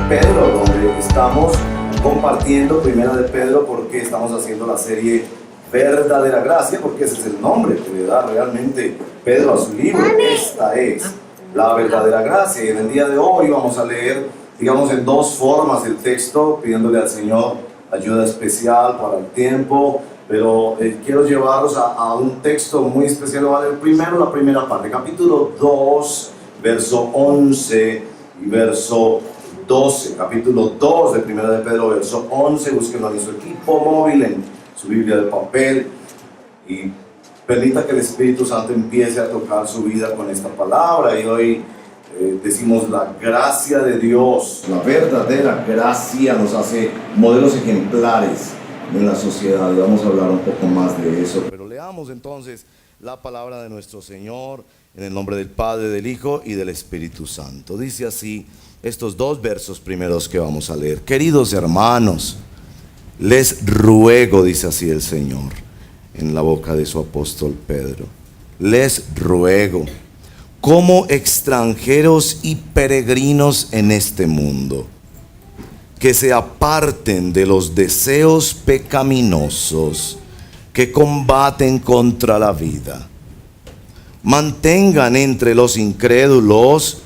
Pedro, donde estamos compartiendo Primera de Pedro, porque estamos haciendo la serie Verdadera Gracia, porque ese es el nombre que le da realmente Pedro a su libro. Esta es la verdadera gracia, y en el día de hoy vamos a leer, digamos, en dos formas el texto, pidiéndole al Señor ayuda especial para el tiempo, pero quiero llevaros a un texto muy especial. Voy a leer primero la primera parte, capítulo 2, verso 11 y verso 12, capítulo 2 de Primera de Pedro, verso 11, búsquenlo en su equipo móvil, en su Biblia de papel, y permita que el Espíritu Santo empiece a tocar su vida con esta palabra. Y hoy decimos la gracia de Dios, la verdadera gracia nos hace modelos ejemplares en la sociedad, y vamos a hablar un poco más de eso. Pero leamos entonces la palabra de nuestro Señor en el nombre del Padre, del Hijo y del Espíritu Santo. Dice así estos dos versos primeros que vamos a leer: queridos hermanos, les ruego, dice así el Señor en la boca de su apóstol Pedro, les ruego, como extranjeros y peregrinos en este mundo, que se aparten de los deseos pecaminosos que combaten contra la vida. Mantengan entre los incrédulos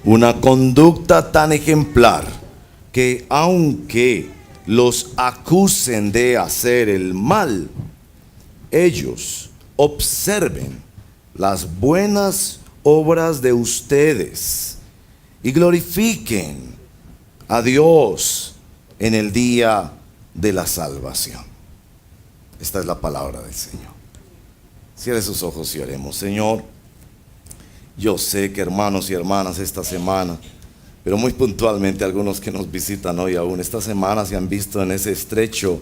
una conducta tan ejemplar que, aunque los acusen de hacer el mal, ellos observen las buenas obras de ustedes y glorifiquen a Dios en el día de la salvación. Esta es la palabra del Señor. Cierre sus ojos y oremos. Señor, yo sé que hermanos y hermanas esta semana, pero muy puntualmente algunos que nos visitan hoy aún, esta semana se han visto en ese estrecho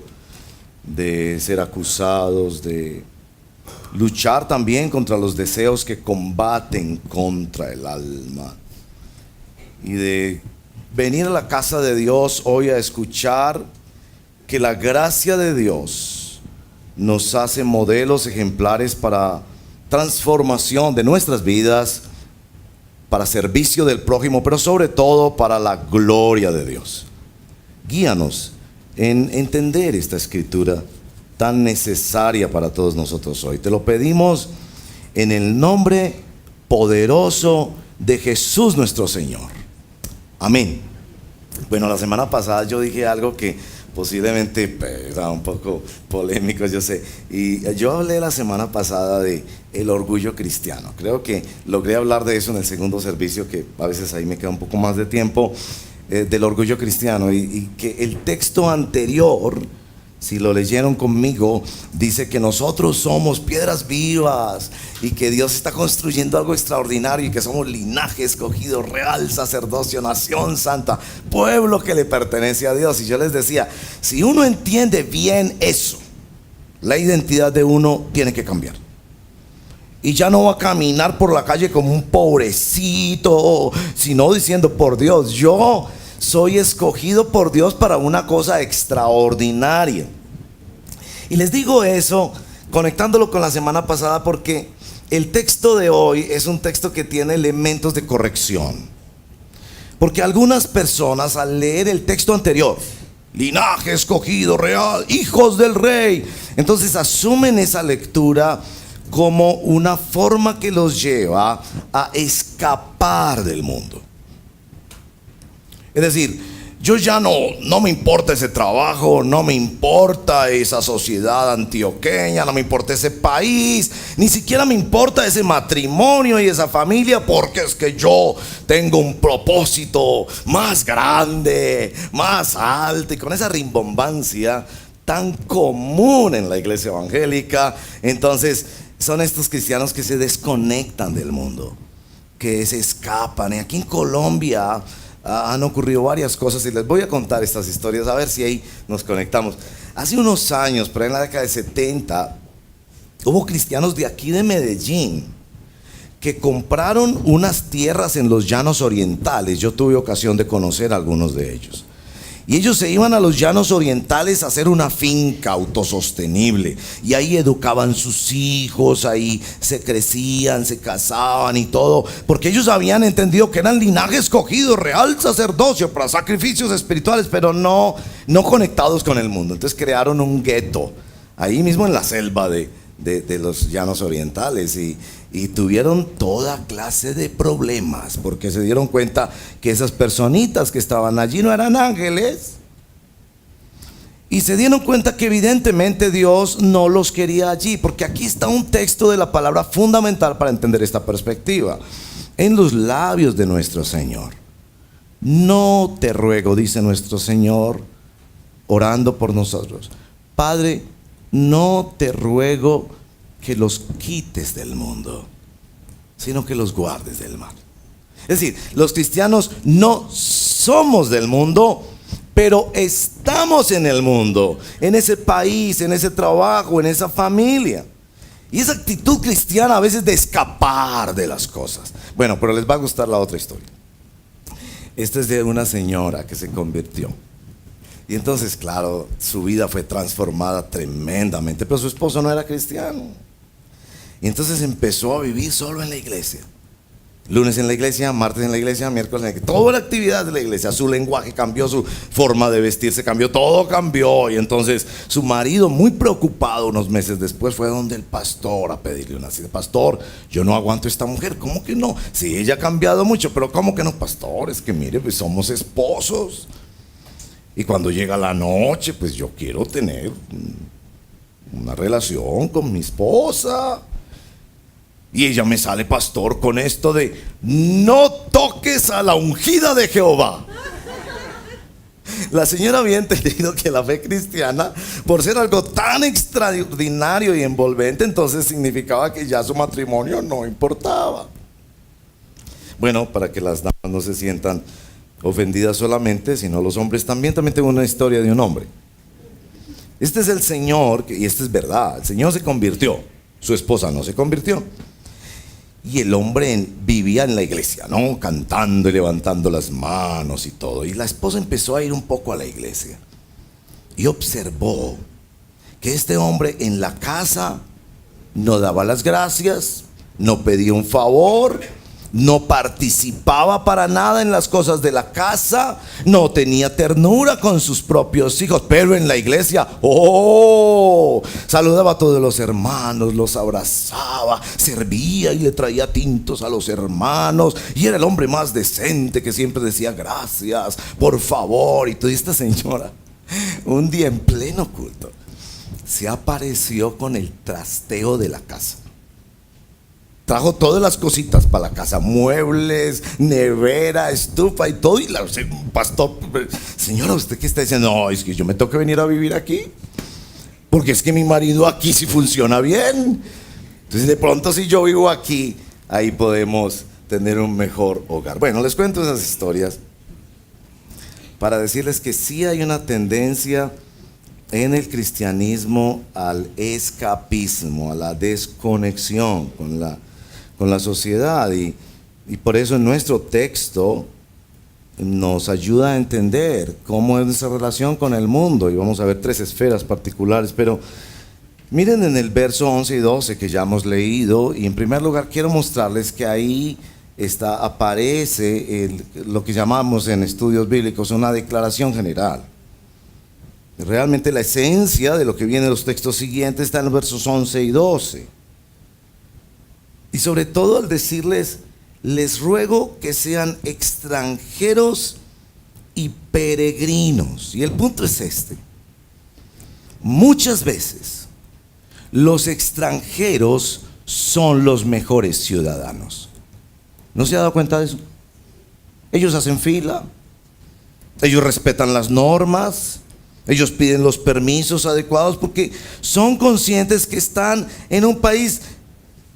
de ser acusados, de luchar también contra los deseos que combaten contra el alma, y de venir a la casa de Dios hoy a escuchar que la gracia de Dios nos hace modelos ejemplares para transformación de nuestras vidas, para servicio del prójimo, pero sobre todo para la gloria de Dios. Guíanos en entender esta escritura tan necesaria para todos nosotros hoy. Te lo pedimos en el nombre poderoso de Jesús nuestro Señor. Amén. Bueno, la semana pasada yo dije algo que posiblemente era un poco polémico, yo sé, y yo hablé la semana pasada de el orgullo cristiano. Creo que logré hablar de eso en el segundo servicio, que a veces ahí me queda un poco más de tiempo, del orgullo cristiano, y que el texto anterior, si lo leyeron conmigo, dice que nosotros somos piedras vivas y que Dios está construyendo algo extraordinario, y que somos linaje escogido, real sacerdocio, nación santa, pueblo que le pertenece a Dios. Y yo les decía, si uno entiende bien eso, la identidad de uno tiene que cambiar. Y ya no va a caminar por la calle como un pobrecito, sino diciendo, por Dios, yo soy escogido por Dios para una cosa extraordinaria. Y les digo eso conectándolo con la semana pasada, porque el texto de hoy es un texto que tiene elementos de corrección. Porque algunas personas, al leer el texto anterior, linaje escogido, real, hijos del rey, entonces asumen esa lectura como una forma que los lleva a escapar del mundo. Es decir, yo ya no me importa ese trabajo, no me importa esa sociedad antioqueña, no me importa ese país, ni siquiera me importa ese matrimonio y esa familia, porque es que yo tengo un propósito más grande, más alto. Y con esa rimbombancia tan común en la iglesia evangélica, entonces son estos cristianos que se desconectan del mundo, que se escapan. Y aquí en Colombia han ocurrido varias cosas, y les voy a contar estas historias a ver si ahí nos conectamos. Hace unos años, pero en la década de 70, hubo cristianos de aquí de Medellín que compraron unas tierras en los llanos orientales. Yo tuve ocasión de conocer a algunos de ellos, Y ellos se iban a los llanos orientales a hacer una finca autosostenible. Y ahí educaban sus hijos, ahí se crecían, se casaban y todo. Porque ellos habían entendido que eran linaje escogido, real sacerdocio para sacrificios espirituales, pero no conectados con el mundo. Entonces crearon un gueto ahí mismo en la selva de los llanos orientales. Y tuvieron toda clase de problemas porque se dieron cuenta que esas personitas que estaban allí no eran ángeles, y se dieron cuenta que evidentemente Dios no los quería allí, porque aquí está un texto de la palabra fundamental para entender esta perspectiva. En los labios de nuestro Señor: no te ruego, dice nuestro Señor orando por nosotros, Padre, no te ruego que los quites del mundo, sino que los guardes del mal. Es decir, los cristianos no somos del mundo, pero estamos en el mundo, en ese país, en ese trabajo, en esa familia. Y esa actitud cristiana a veces de escapar de las cosas. Bueno, pero les va a gustar la otra historia. Esta es de una señora que se convirtió. Y entonces, claro, su vida fue transformada tremendamente, pero su esposo no era cristiano. Y entonces empezó a vivir solo en la iglesia. Lunes en la iglesia, martes en la iglesia, miércoles en la iglesia. Toda la actividad de la iglesia. Su lenguaje cambió, su forma de vestirse cambió, todo cambió. Y entonces su marido, muy preocupado, unos meses después fue donde el pastor a pedirle una cita. Pastor, yo no aguanto a esta mujer. ¿Cómo que no? Sí, ella ha cambiado mucho, pero ¿cómo que no? Pastor, es que mire, pues somos esposos. Y cuando llega la noche, pues yo quiero tener una relación con mi esposa. Y ella me sale, pastor, con esto de: no toques a la ungida de Jehová. La señora había entendido que la fe cristiana, por ser algo tan extraordinario y envolvente, entonces significaba que ya su matrimonio no importaba. Bueno, para que las damas no se sientan ofendidas solamente, sino los hombres también tengo una historia de un hombre. Este es el señor, y esta es verdad, el señor se convirtió, su esposa no se convirtió. Y el hombre vivía en la iglesia, ¿no? Cantando y levantando las manos y todo. Y la esposa empezó a ir un poco a la iglesia. Y observó que este hombre en la casa no daba las gracias, no pedía un favor, no participaba para nada en las cosas de la casa, no tenía ternura con sus propios hijos. Pero en la iglesia, saludaba a todos los hermanos, los abrazaba, servía y le traía tintos a los hermanos, y era el hombre más decente que siempre decía gracias, por favor. Y toda esta señora, un día en pleno culto, se apareció con el trasteo de la casa. Trajo todas las cositas para la casa: muebles, nevera, estufa y todo. Y el pastor: señora, ¿usted qué está diciendo? No, es que yo me tengo que venir a vivir aquí, porque es que mi marido aquí sí funciona bien. Entonces de pronto, si yo vivo aquí, ahí podemos tener un mejor hogar. Bueno, les cuento esas historias para decirles que sí hay una tendencia en el cristianismo al escapismo, a la desconexión con la sociedad, y por eso en nuestro texto nos ayuda a entender cómo es nuestra relación con el mundo, y vamos a ver 3 esferas particulares. Pero miren en el verso 11 y 12 que ya hemos leído, y en primer lugar quiero mostrarles que ahí aparece lo que llamamos en estudios bíblicos una declaración general. Realmente la esencia de lo que viene en los textos siguientes está en los versos 11 y 12. Y sobre todo al decirles: les ruego que sean extranjeros y peregrinos. Y el punto es este: muchas veces los extranjeros son los mejores ciudadanos. ¿No se ha dado cuenta de eso? Ellos hacen fila, ellos respetan las normas, ellos piden los permisos adecuados, porque son conscientes que están en un país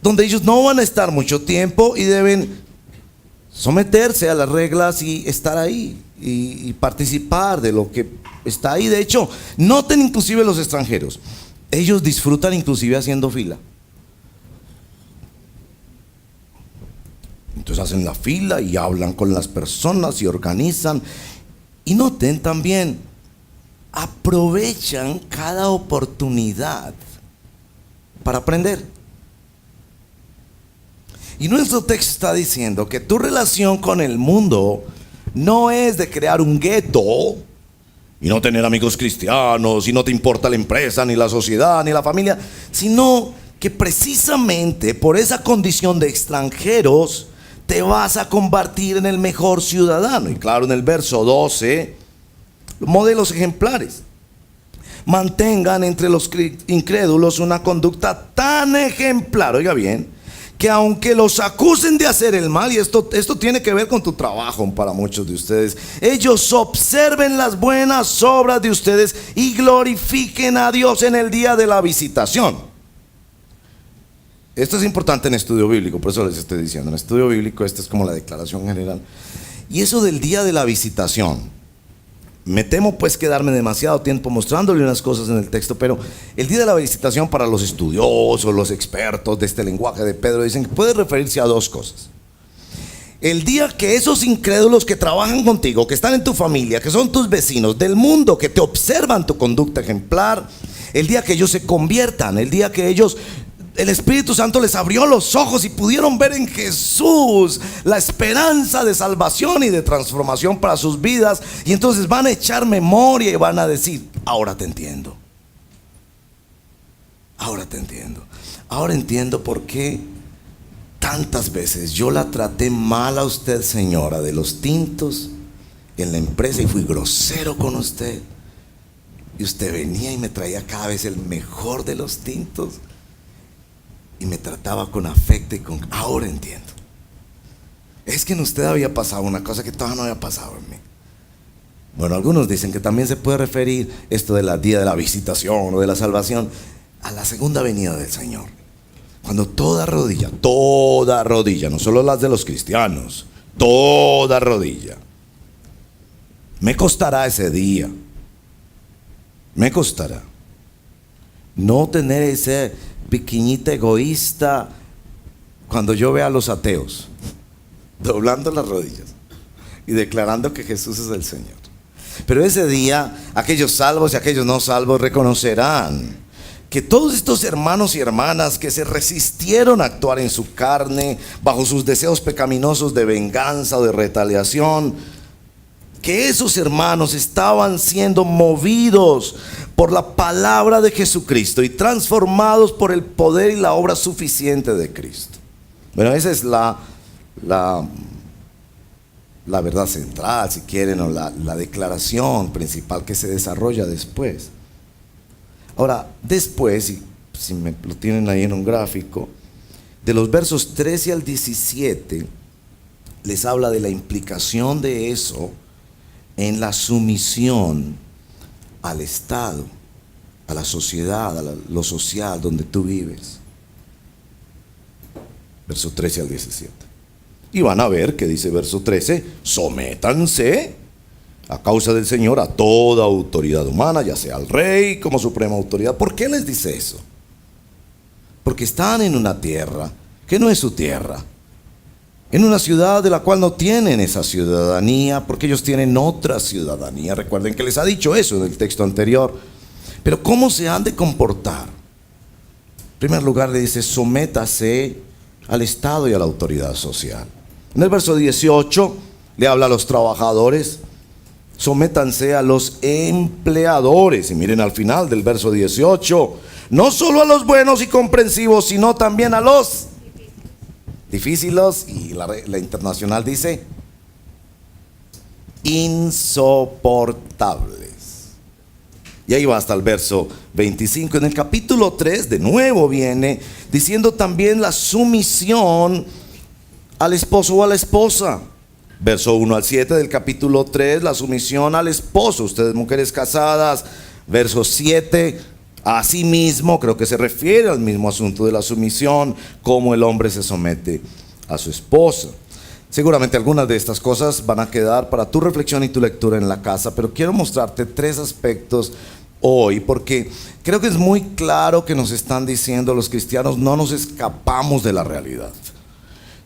donde ellos no van a estar mucho tiempo y deben someterse a las reglas y estar ahí y participar de lo que está ahí. De hecho, noten inclusive los extranjeros, ellos disfrutan inclusive haciendo fila. Entonces hacen la fila y hablan con las personas y organizan. Y noten también, aprovechan cada oportunidad para aprender. Y nuestro texto está diciendo que tu relación con el mundo no es de crear un gueto y no tener amigos cristianos y no te importa la empresa, ni la sociedad, ni la familia, sino que precisamente por esa condición de extranjeros te vas a convertir en el mejor ciudadano. Y claro, en el verso 12, modelos ejemplares. Mantengan entre los incrédulos una conducta tan ejemplar, oiga bien, que aunque los acusen de hacer el mal, y esto tiene que ver con tu trabajo para muchos de ustedes, ellos observen las buenas obras de ustedes y glorifiquen a Dios en el día de la visitación. Esto es importante en estudio bíblico, por eso les estoy diciendo, en estudio bíblico esta es como la declaración general. Y eso del día de la visitación, me temo pues quedarme demasiado tiempo mostrándole unas cosas en el texto, pero el día de la visitación para los estudiosos, los expertos de este lenguaje de Pedro, dicen que puede referirse a dos cosas. El día que esos incrédulos que trabajan contigo, que están en tu familia, que son tus vecinos del mundo, que te observan tu conducta ejemplar, el día que ellos se conviertan, el día que ellos, el Espíritu Santo les abrió los ojos y pudieron ver en Jesús la esperanza de salvación y de transformación para sus vidas. Y entonces van a echar memoria y van a decir: ahora te entiendo. Ahora te entiendo. Ahora entiendo por qué tantas veces yo la traté mal a usted, señora, de los tintos en la empresa, y fui grosero con usted. Y usted venía y me traía cada vez el mejor de los tintos. Y me trataba con afecto y con... Ahora entiendo. Es que en usted había pasado una cosa que todavía no había pasado en mí. Bueno, algunos dicen que también se puede referir esto del día de la visitación o de la salvación a la segunda venida del Señor. Cuando toda rodilla, no solo las de los cristianos, toda rodilla. Me costará ese día. Me costará no tener ese piquiñita egoísta cuando yo vea a los ateos doblando las rodillas y declarando que Jesús es el Señor. Pero ese día aquellos salvos y aquellos no salvos reconocerán que todos estos hermanos y hermanas que se resistieron a actuar en su carne bajo sus deseos pecaminosos de venganza o de retaliación, que esos hermanos estaban siendo movidos por la palabra de Jesucristo y transformados por el poder y la obra suficiente de Cristo. Bueno, esa es la verdad central, si quieren, o la declaración principal que se desarrolla después. Ahora, después, si me lo tienen ahí en un gráfico, de los versos 13 al 17, les habla de la implicación de eso en la sumisión al Estado, a la sociedad, lo social donde tú vives. Verso 13 al 17. Y van a ver que dice verso 13: sométanse a causa del Señor a toda autoridad humana, ya sea al rey como suprema autoridad. ¿Por qué les dice eso? Porque están en una tierra que no es su tierra, en una ciudad de la cual no tienen esa ciudadanía, porque ellos tienen otra ciudadanía. Recuerden que les ha dicho eso en el texto anterior. Pero ¿cómo se han de comportar? En primer lugar le dice: sométase al Estado y a la autoridad social. En el verso 18 le habla a los trabajadores: sométanse a los empleadores. Y miren al final del verso 18: no solo a los buenos y comprensivos, sino también a los difíciles. Y la internacional dice: insoportables. Y ahí va hasta el verso 25. En el capítulo 3 de nuevo viene diciendo también la sumisión al esposo o a la esposa. Verso 1 al 7 del capítulo 3, la sumisión al esposo, ustedes mujeres casadas. Verso 7, asimismo, creo que se refiere al mismo asunto de la sumisión, cómo el hombre se somete a su esposa. Seguramente algunas de estas cosas van a quedar para tu reflexión y tu lectura en la casa, pero quiero mostrarte tres aspectos hoy, porque creo que es muy claro que nos están diciendo los cristianos: no nos escapamos de la realidad.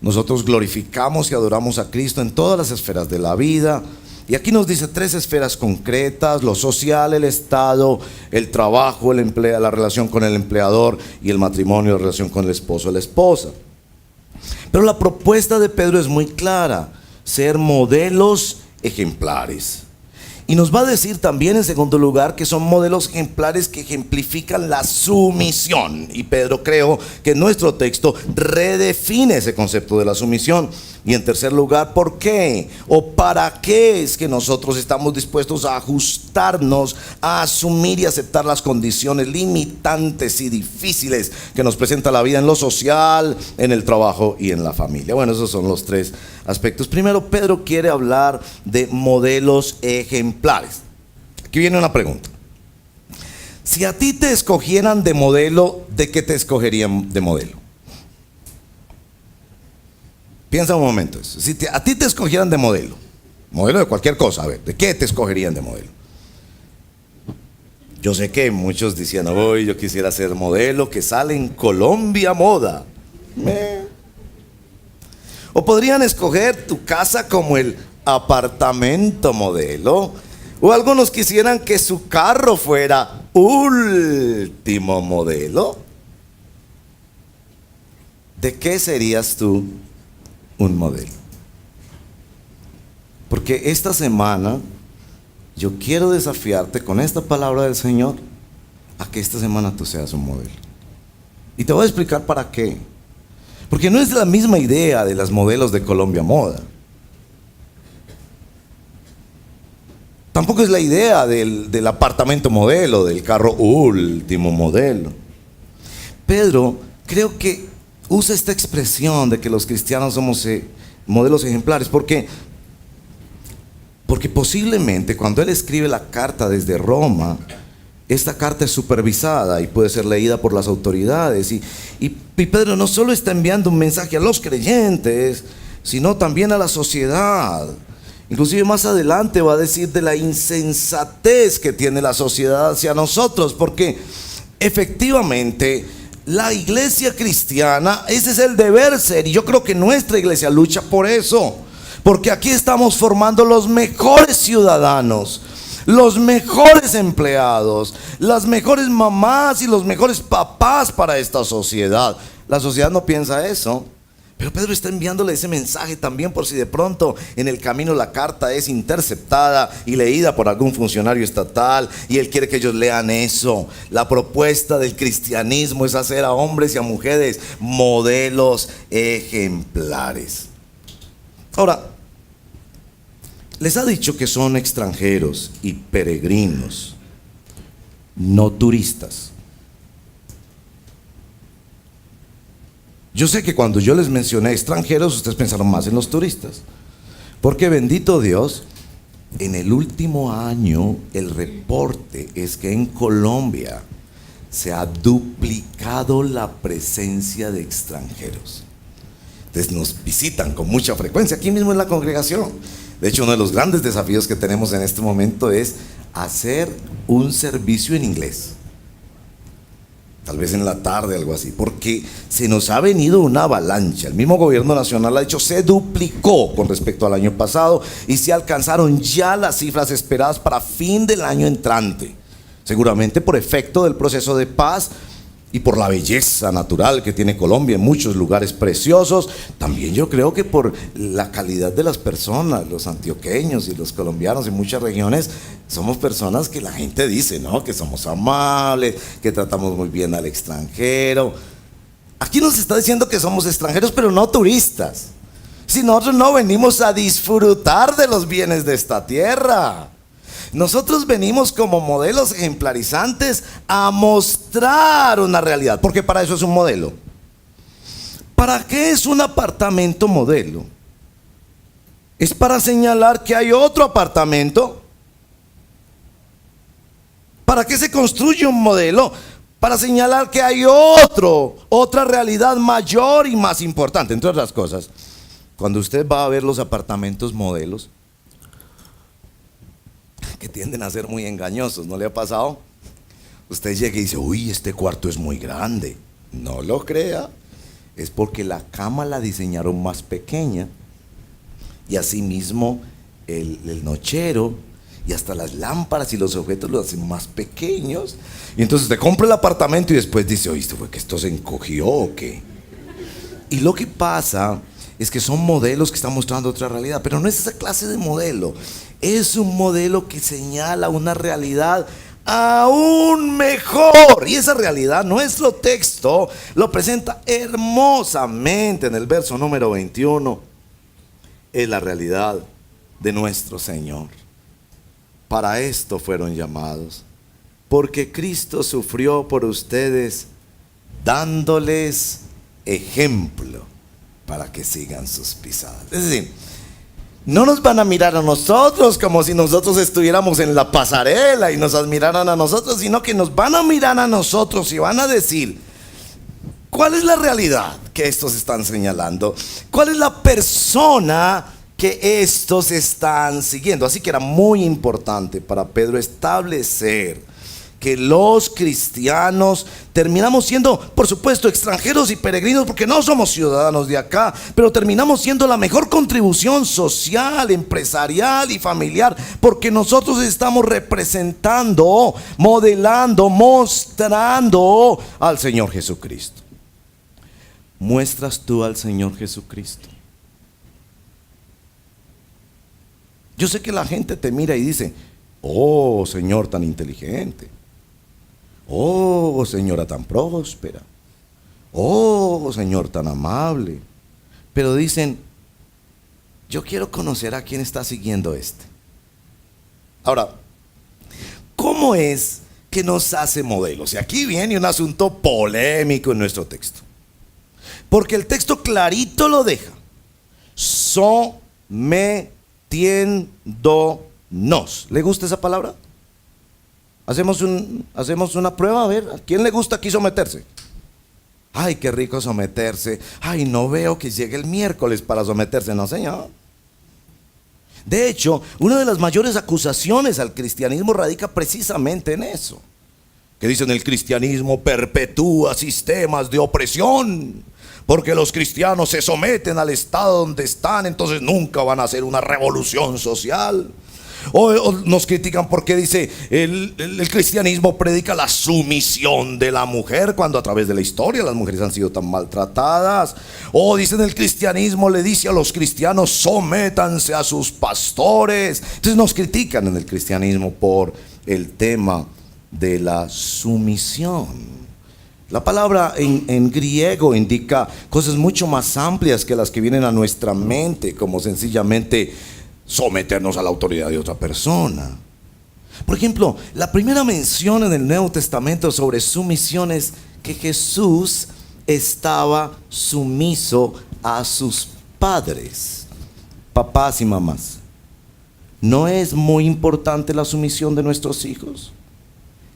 Nosotros glorificamos y adoramos a Cristo en todas las esferas de la vida, Y aquí nos dice tres esferas concretas: lo social, el Estado, el trabajo, la relación con el empleador, y el matrimonio, la relación con el esposo o la esposa. Pero la propuesta de Pedro es muy clara: ser modelos ejemplares. Y nos va a decir también en segundo lugar que son modelos ejemplares que ejemplifican la sumisión. Y Pedro, creo que nuestro texto redefine ese concepto de la sumisión. Y en tercer lugar, ¿por qué o para qué es que nosotros estamos dispuestos a ajustarnos, a asumir y aceptar las condiciones limitantes y difíciles que nos presenta la vida en lo social, en el trabajo y en la familia? Bueno, esos son los tres aspectos. Primero, Pedro quiere hablar de modelos ejemplares. Aquí viene una pregunta: si a ti te escogieran de modelo, ¿de qué te escogerían de modelo? Piensa un momento eso. Si a ti te escogieran de modelo de cualquier cosa, a ver, ¿de qué te escogerían de modelo? Yo sé que muchos decían: hoy yo quisiera ser modelo que sale en Colombia Moda. O podrían escoger tu casa como el apartamento modelo. O algunos quisieran que su carro fuera último modelo. ¿De qué serías tú un modelo? Porque esta semana yo quiero desafiarte con esta palabra del Señor a que esta semana tú seas un modelo. Y te voy a explicar para qué. Porque no es la misma idea de las modelos de Colombia Moda. Tampoco es la idea del apartamento modelo, del carro último modelo. Pedro, creo que usa esta expresión de que los cristianos somos modelos ejemplares porque posiblemente cuando él escribe la carta desde Roma, esta carta es supervisada y puede ser leída por las autoridades. Y Pedro no solo está enviando un mensaje a los creyentes, sino también a la sociedad. Inclusive más adelante va a decir de la insensatez que tiene la sociedad hacia nosotros, porque efectivamente la iglesia cristiana, ese es el deber ser, y yo creo que nuestra iglesia lucha por eso, porque aquí estamos formando los mejores ciudadanos, los mejores empleados, las mejores mamás y los mejores papás para esta sociedad. La sociedad no piensa eso. Pero Pedro está enviándole ese mensaje también por si de pronto en el camino la carta es interceptada y leída por algún funcionario estatal y él quiere que ellos lean eso. La propuesta del cristianismo es hacer a hombres y a mujeres modelos ejemplares. Ahora, les ha dicho que son extranjeros y peregrinos, no turistas. Yo sé que cuando yo les mencioné extranjeros, ustedes pensaron más en los turistas. Porque bendito Dios, en el último año el reporte es que en Colombia se ha duplicado la presencia de extranjeros. Entonces nos visitan con mucha frecuencia, aquí mismo en la congregación. De hecho, uno de los grandes desafíos que tenemos en este momento es hacer un servicio en inglés. Tal vez en la tarde, algo así, porque se nos ha venido una avalancha. El mismo gobierno nacional ha dicho, se duplicó con respecto al año pasado y se alcanzaron ya las cifras esperadas para fin del año entrante. Seguramente por efecto del proceso de paz y por la belleza natural que tiene Colombia en muchos lugares preciosos. También yo creo que por la calidad de las personas, los antioqueños y los colombianos en muchas regiones, somos personas que la gente dice, ¿no? Que somos amables, que tratamos muy bien al extranjero. Aquí nos está diciendo que somos extranjeros, pero no turistas. Si nosotros no venimos a disfrutar de los bienes de esta tierra. Nosotros venimos como modelos ejemplarizantes a mostrar una realidad, porque para eso es un modelo. ¿Para qué es un apartamento modelo? Es para señalar que hay otro apartamento. ¿Para qué se construye un modelo? Para señalar que hay otra realidad mayor y más importante. Entre otras cosas, cuando usted va a ver los apartamentos modelos, que tienden a ser muy engañosos, ¿no le ha pasado? Usted llega y dice, uy, este cuarto es muy grande. No lo crea, es porque la cama la diseñaron más pequeña y asimismo el nochero y hasta las lámparas y los objetos los hacen más pequeños. Y entonces te compra el apartamento y después dice, oíste, ¿fue que esto se encogió o qué? Y lo que pasa es que son modelos que están mostrando otra realidad, pero no es esa clase de modelo. Es un modelo que señala una realidad aún mejor. Y esa realidad, nuestro texto lo presenta hermosamente en el verso número 21. Es la realidad de nuestro Señor. Para esto fueron llamados, porque Cristo sufrió por ustedes, dándoles ejemplo para que sigan sus pisadas. Es decir, no nos van a mirar a nosotros como si nosotros estuviéramos en la pasarela y nos admiraran a nosotros, sino que nos van a mirar a nosotros y van a decir, ¿cuál es la realidad que estos están señalando? ¿Cuál es la persona que estos están siguiendo? Así que era muy importante para Pedro establecer que los cristianos terminamos siendo, por supuesto, extranjeros y peregrinos, porque no somos ciudadanos de acá, pero terminamos siendo la mejor contribución social, empresarial y familiar, porque nosotros estamos representando, modelando, mostrando al Señor Jesucristo. ¿Muestras tú al Señor Jesucristo? Yo sé que la gente te mira y dice, oh, Señor tan inteligente. Oh, señora tan próspera. Oh, Señor tan amable. Pero dicen, yo quiero conocer a quién está siguiendo este. Ahora, ¿cómo es que nos hace modelos? Y aquí viene un asunto polémico en nuestro texto. Porque el texto clarito lo deja. Sometiéndonos. ¿Le gusta esa palabra? Hacemos una prueba, a ver, ¿a quién le gusta aquí someterse? Ay, qué rico someterse. Ay, no veo que llegue el miércoles para someterse, no señor. De hecho, una de las mayores acusaciones al cristianismo radica precisamente en eso. Que dicen el cristianismo perpetúa sistemas de opresión. Porque los cristianos se someten al estado donde están, entonces nunca van a hacer una revolución social. O nos critican porque dice el cristianismo predica la sumisión de la mujer, cuando a través de la historia las mujeres han sido tan maltratadas. O dicen el cristianismo le dice a los cristianos, sométanse a sus pastores. Entonces nos critican en el cristianismo por el tema de la sumisión. La palabra en griego indica cosas mucho más amplias que las que vienen a nuestra mente, como sencillamente someternos a la autoridad de otra persona. Por ejemplo, la primera mención en el Nuevo Testamento sobre sumisión es que Jesús estaba sumiso a sus padres, papás y mamás. ¿No es muy importante la sumisión de nuestros hijos?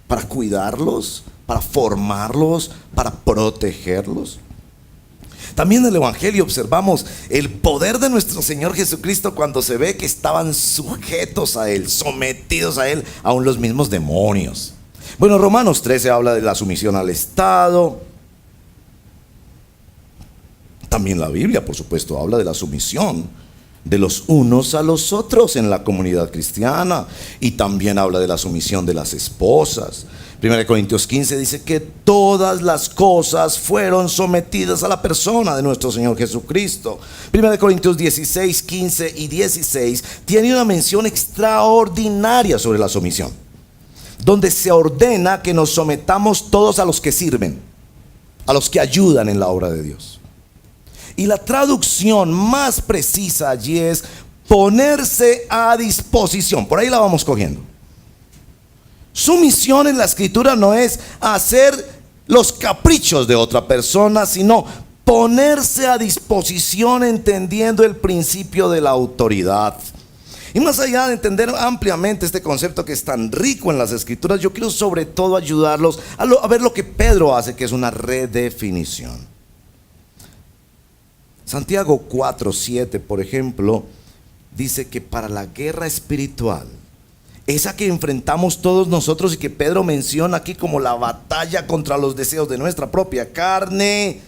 Para cuidarlos, para formarlos, para protegerlos. También en el Evangelio observamos el poder de nuestro Señor Jesucristo cuando se ve que estaban sujetos a Él, sometidos a Él, aún los mismos demonios. Bueno, Romanos 13 habla de la sumisión al Estado. También la Biblia, por supuesto, habla de la sumisión de los unos a los otros en la comunidad cristiana. Y también habla de la sumisión de las esposas. 1 Corintios 15 dice que todas las cosas fueron sometidas a la persona de nuestro Señor Jesucristo. 1 Corintios 16, 15 y 16 tiene una mención extraordinaria sobre la sumisión, donde se ordena que nos sometamos todos a los que sirven, a los que ayudan en la obra de Dios. Y la traducción más precisa allí es ponerse a disposición. Por ahí la vamos cogiendo. Sumisión en la escritura no es hacer los caprichos de otra persona, sino ponerse a disposición entendiendo el principio de la autoridad. Y más allá de entender ampliamente este concepto que es tan rico en las escrituras, yo quiero sobre todo ayudarlos a ver lo que Pedro hace, que es una redefinición. Santiago 4:7, por ejemplo, dice que para la guerra espiritual, esa que enfrentamos todos nosotros y que Pedro menciona aquí como la batalla contra los deseos de nuestra propia carne,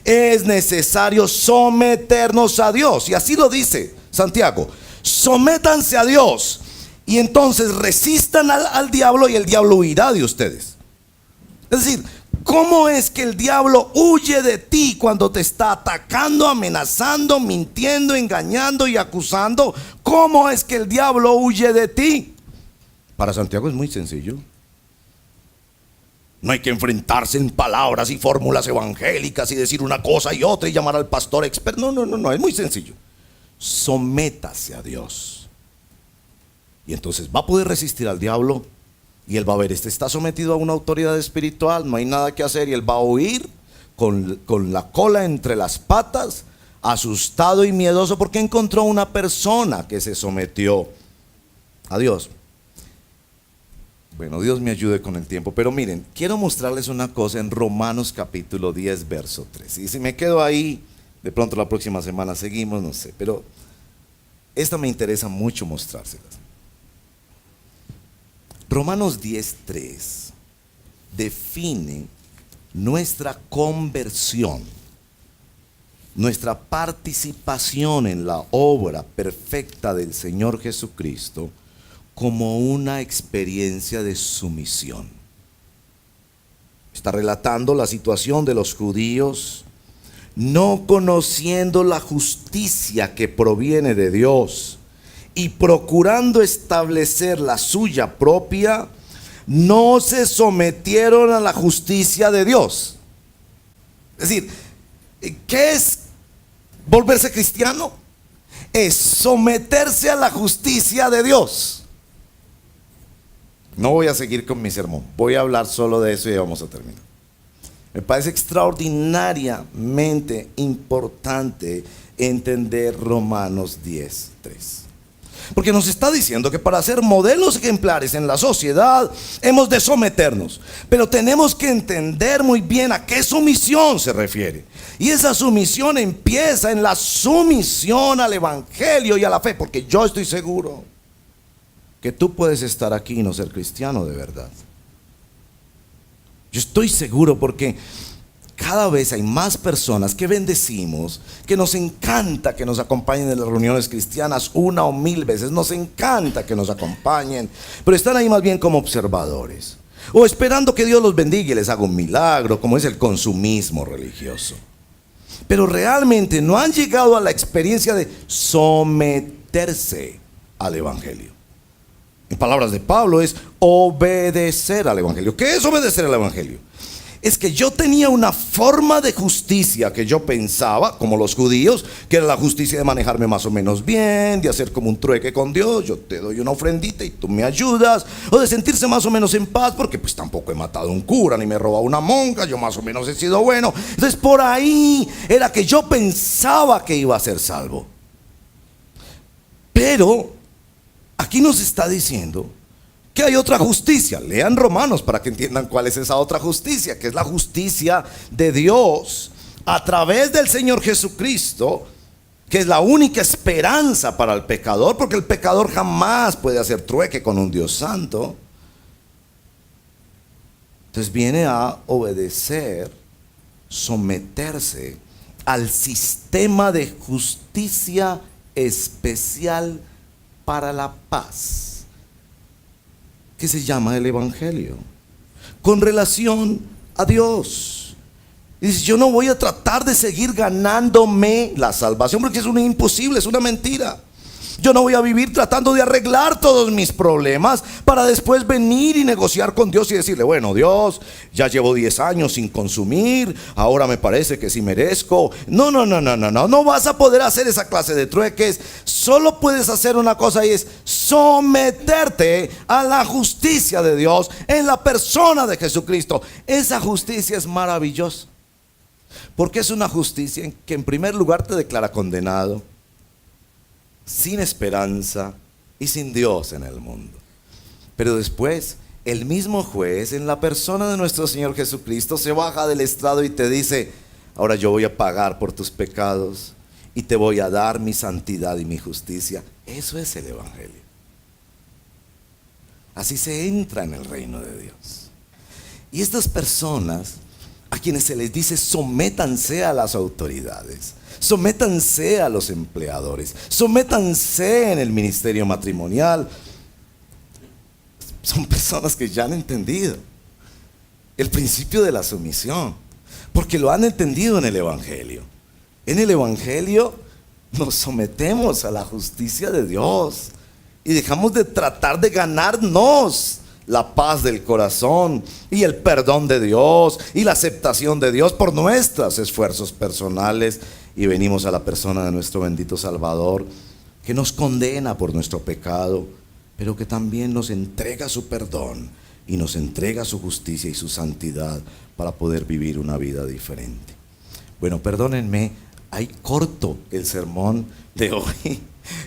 es necesario someternos a Dios. Y así lo dice Santiago: sométanse a Dios. Y entonces resistan al diablo y el diablo huirá de ustedes. Es decir, ¿cómo es que el diablo huye de ti cuando te está atacando, amenazando, mintiendo, engañando y acusando? ¿Cómo es que el diablo huye de ti? Para Santiago es muy sencillo. No hay que enfrentarse en palabras y fórmulas evangélicas y decir una cosa y otra y llamar al pastor experto. No, es muy sencillo. Sométase a Dios. Y entonces va a poder resistir al diablo. Y él va a ver, este está sometido a una autoridad espiritual, no hay nada que hacer. Y él va a huir con la cola entre las patas, asustado y miedoso, porque encontró una persona que se sometió a Dios. Bueno, Dios me ayude con el tiempo. Pero miren, quiero mostrarles una cosa en Romanos capítulo 10, verso 3. Y si me quedo ahí, de pronto la próxima semana seguimos, no sé. Pero esta me interesa mucho mostrárselas. Romanos 10:3 define nuestra conversión, nuestra participación en la obra perfecta del Señor Jesucristo como una experiencia de sumisión. Está relatando la situación de los judíos no conociendo la justicia que proviene de Dios y procurando establecer la suya propia, no se sometieron a la justicia de Dios. Es decir, ¿qué es volverse cristiano? Es someterse a la justicia de Dios. No voy a seguir con mi sermón, voy a hablar solo de eso y vamos a terminar. Me parece extraordinariamente importante entender Romanos 10:3. Porque nos está diciendo que para ser modelos ejemplares en la sociedad hemos de someternos. Pero tenemos que entender muy bien a qué sumisión se refiere. Y esa sumisión empieza en la sumisión al Evangelio y a la fe. Porque yo estoy seguro que tú puedes estar aquí y no ser cristiano de verdad. Yo estoy seguro porque cada vez hay más personas que bendecimos, que nos encanta que nos acompañen en las reuniones cristianas 1 o 1000 veces. Nos encanta que nos acompañen, pero están ahí más bien como observadores o esperando que Dios los bendiga y les haga un milagro, como es el consumismo religioso. Pero realmente no han llegado a la experiencia de someterse al Evangelio. En palabras de Pablo es obedecer al Evangelio. ¿Qué es obedecer al Evangelio? Es que yo tenía una forma de justicia que yo pensaba, como los judíos, que era la justicia de manejarme más o menos bien, de hacer como un trueque con Dios, yo te doy una ofrendita y tú me ayudas, o de sentirse más o menos en paz, porque pues tampoco he matado a un cura, ni me he robado una monja, yo más o menos he sido bueno. Entonces por ahí era que yo pensaba que iba a ser salvo. Pero aquí nos está diciendo que hay otra justicia. Lean Romanos para que entiendan cuál es esa otra justicia, que es la justicia de Dios a través del Señor Jesucristo, que es la única esperanza para el pecador, porque el pecador jamás puede hacer trueque con un Dios santo. Entonces viene a obedecer, someterse al sistema de justicia especial para la paz, que se llama el Evangelio, con relación a Dios. Y dice, yo no voy a tratar de seguir ganándome la salvación, porque es imposible, es una mentira. Yo no voy a vivir tratando de arreglar todos mis problemas para después venir y negociar con Dios y decirle, bueno, Dios, ya llevo 10 años sin consumir, ahora me parece que sí merezco. No vas a poder hacer esa clase de trueques. Solo puedes hacer una cosa y es someterte a la justicia de Dios en la persona de Jesucristo. Esa justicia es maravillosa, porque es una justicia que en primer lugar te declara condenado, sin esperanza y sin Dios en el mundo. Pero después el mismo juez, en la persona de nuestro Señor Jesucristo, se baja del estrado y te dice, ahora yo voy a pagar por tus pecados y te voy a dar mi santidad y mi justicia. Eso es el Evangelio. Así se entra en el reino de Dios. Y estas personas a quienes se les dice sométanse a las autoridades, sométanse a los empleadores, sométanse en el ministerio matrimonial, son personas que ya han entendido el principio de la sumisión, porque lo han entendido en el Evangelio. En el Evangelio nos sometemos a la justicia de Dios y dejamos de tratar de ganarnos la paz del corazón y el perdón de Dios y la aceptación de Dios por nuestros esfuerzos personales, y venimos a la persona de nuestro bendito Salvador, que nos condena por nuestro pecado, pero que también nos entrega su perdón y nos entrega su justicia y su santidad para poder vivir una vida diferente. Bueno, perdónenme, ahí corto el sermón de hoy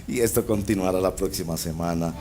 y esto continuará la próxima semana.